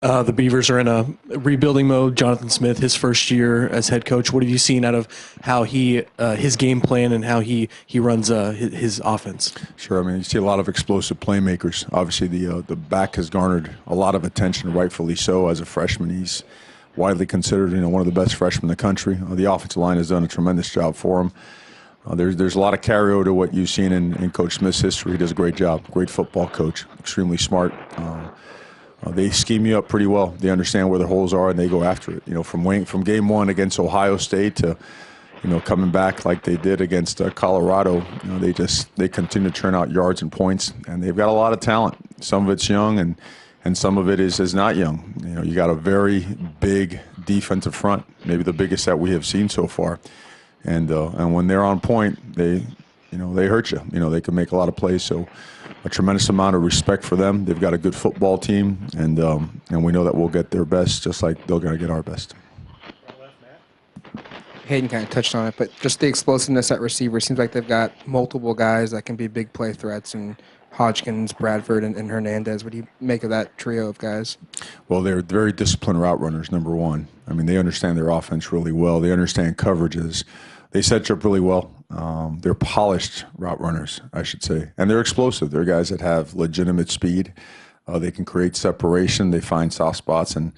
The Beavers are in a rebuilding mode. Jonathan Smith, his first year as head coach. What have you seen out of how his game plan and how he runs his offense? Sure. I mean, you see a lot of explosive playmakers. Obviously, the back has garnered a lot of attention, rightfully so. As a freshman, he's widely considered, one of the best freshmen in the country. The offensive line has done a tremendous job for him. There's a lot of carryover to what you've seen in Coach Smith's history. He does a great job. Great football coach. Extremely smart. They scheme you up pretty well. They understand where the holes are and they go after it. From game one against Ohio State to, coming back like they did against Colorado, they continue to churn out yards and points, and they've got a lot of talent. Some of it's young and some of it is not young. You got a very big defensive front, maybe the biggest that we have seen so far. And when they're on point, they hurt you. They can make a lot of plays. So a tremendous amount of respect for them. They've got a good football team, and we know that we'll get their best, just like they're going to get our best. Hayden kind of touched on it, but just the explosiveness at receiver seems like they've got multiple guys that can be big play threats, and Hodgkins, Bradford, and Hernandez. What do you make of that trio of guys? Well, they're very disciplined route runners, number one. I mean, they understand their offense really well. They understand coverages. They set you up really well. They're polished route runners, I should say. And they're explosive. They're guys that have legitimate speed. They can create separation. They find soft spots, and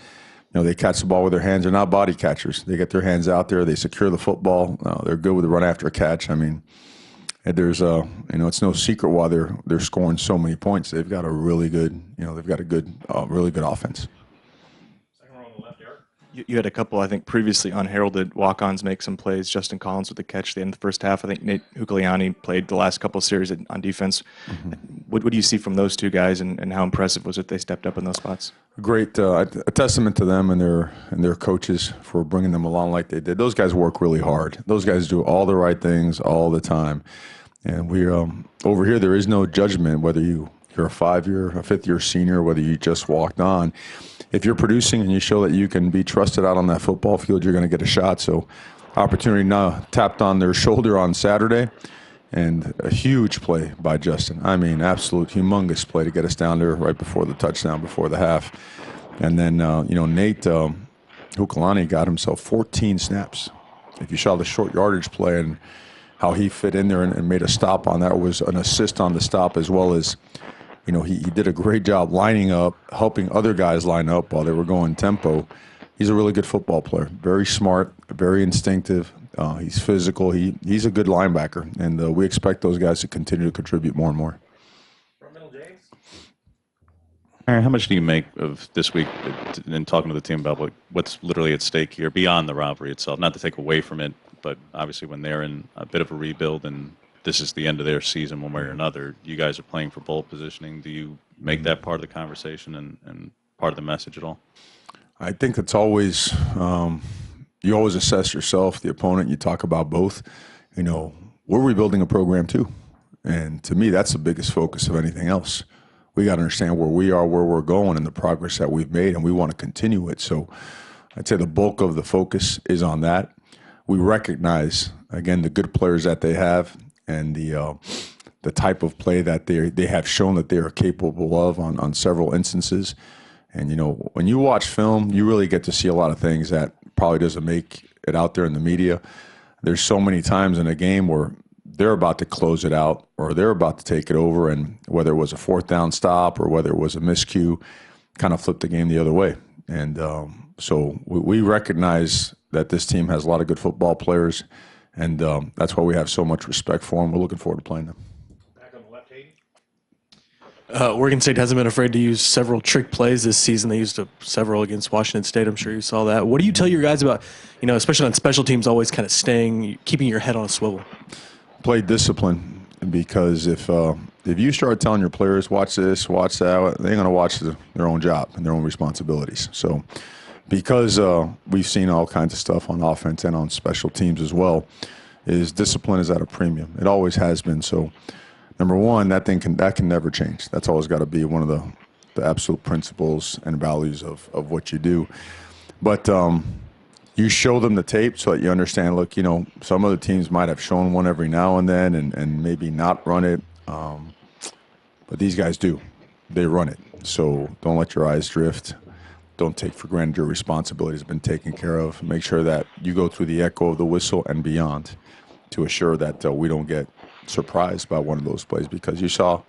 they catch the ball with their hands. They're not body catchers. They get their hands out there. They secure the football. They're good with the run after a catch. I mean, there's it's no secret why they're scoring so many points. They've got a really good, really good offense. You had a couple, I think, previously unheralded walk-ons make some plays. Justin Collins with the catch at the end of the first half. I think Nate Hugliani played the last couple of series on defense. Mm-hmm. What do you see from those two guys, and how impressive was it they stepped up in those spots? Great, a testament to them and their coaches for bringing them along like they did. Those guys work really hard. Those guys do all the right things all the time. And we over here, there is no judgment whether you're a 5-year, a 5th-year senior, whether you just walked on. If you're producing and you show that you can be trusted out on that football field, you're going to get a shot. So opportunity now tapped on their shoulder on Saturday, and a huge play by Justin. I mean, absolute humongous play to get us down there right before the touchdown, before the half. And then, Nate Hugliani got himself 14 snaps. If you saw the short yardage play and how he fit in there and made a stop on that, it was an assist on the stop, as well as he did a great job lining up, helping other guys line up while they were going tempo. He's a really good football player, very smart, very instinctive. He's physical. He's a good linebacker, and we expect those guys to continue to contribute more and more. Aaron, how much do you make of this week in talking to the team about what's literally at stake here beyond the rivalry itself? Not to take away from it, but obviously when they're in a bit of a rebuild and this is the end of their season one way or another, you guys are playing for bowl positioning. Do you make that part of the conversation and part of the message at all? I think it's always you always assess yourself, the opponent. You talk about both. We're rebuilding a program too, and to me, that's the biggest focus of anything else. We got to understand where we are, where we're going, and the progress that we've made, and we want to continue it. So I'd say the bulk of the focus is on that. We recognize, again, the good players that they have, and the type of play that they have shown that they are capable of on several instances. And, when you watch film, you really get to see a lot of things that probably doesn't make it out there in the media. There's so many times in a game where they're about to close it out or they're about to take it over, and whether it was a 4th down stop or whether it was a miscue, kind of flipped the game the other way. And so we recognize that this team has a lot of good football players, and that's why we have so much respect for them. We're looking forward to playing them. Back on the left, Hayden. Oregon State hasn't been afraid to use several trick plays this season. They used several against Washington State. I'm sure you saw that. What do you tell your guys about, especially on special teams, always kind of keeping your head on a swivel? Play discipline, because if you start telling your players, watch this, watch that, they're going to watch their own job and their own responsibilities. So because we've seen all kinds of stuff on offense and on special teams as well, discipline is at a premium. It always has been. So number one, that can never change. That's always got to be one of the absolute principles and values of what you do. But you show them the tape so that you understand, look, some other teams might have shown one every now and then and maybe not run it. But these guys do. They run it. So don't let your eyes drift. don't take for granted your responsibility has been taken care of. Make sure that you go through the echo of the whistle and beyond to assure that we don't get surprised by one of those plays, because you saw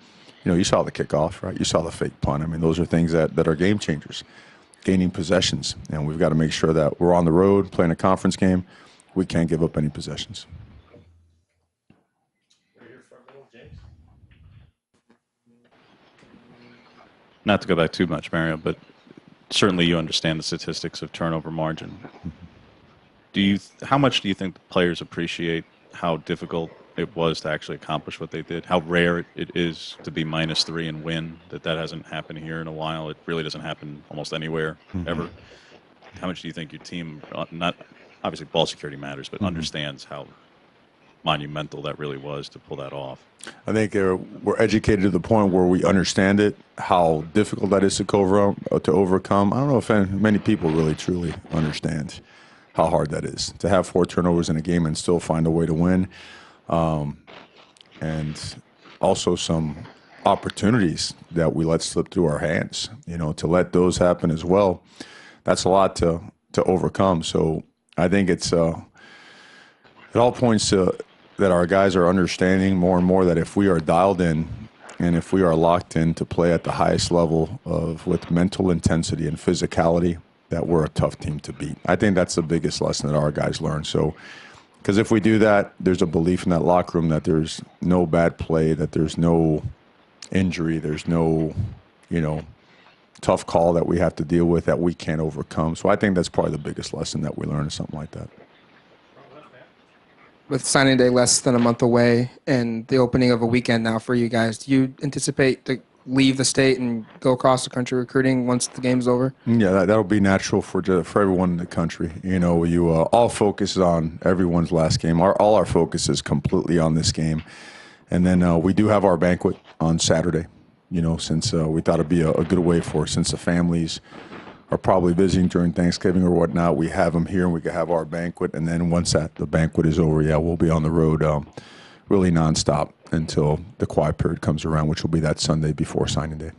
the kickoff, right? You saw the fake punt. I mean, those are things that are game changers, gaining possessions. And we've got to make sure that we're on the road playing a conference game. We can't give up any possessions. Not to go back too much, Mario, but certainly you understand the statistics of turnover margin. How much do you think the players appreciate how difficult it was to actually accomplish what they did? How rare it is to be -3 and win, that hasn't happened here in a while. It really doesn't happen almost anywhere, ever. How much do you think your team, not obviously ball security matters, but understands how monumental that really was to pull that off? I think we're educated to the point where we understand it, how difficult that is to overcome. I don't know if many people really truly understand how hard that is to have 4 turnovers in a game and still find a way to win. And also some opportunities that we let slip through our hands, to let those happen as well. That's a lot to overcome. So I think it all points to that our guys are understanding more and more that if we are dialed in and if we are locked in to play at the highest level with mental intensity and physicality, that we're a tough team to beat. I think that's the biggest lesson that our guys learn. So, because if we do that, there's a belief in that locker room that there's no bad play, that there's no injury, there's no, tough call that we have to deal with that we can't overcome. So I think that's probably the biggest lesson that we learn, something like that. With signing day less than a month away and the opening of a weekend now for you guys, do you anticipate to leave the state and go across the country recruiting once the game's over? Yeah, that'll be natural for everyone in the country. All focus is on everyone's last game. All our focus is completely on this game. And then we do have our banquet on Saturday, since we thought it'd be a good way since the families are probably visiting during Thanksgiving or whatnot, we have them here and we can have our banquet. And then once the banquet is over, we'll be on the road really nonstop until the quiet period comes around, which will be that Sunday before signing day.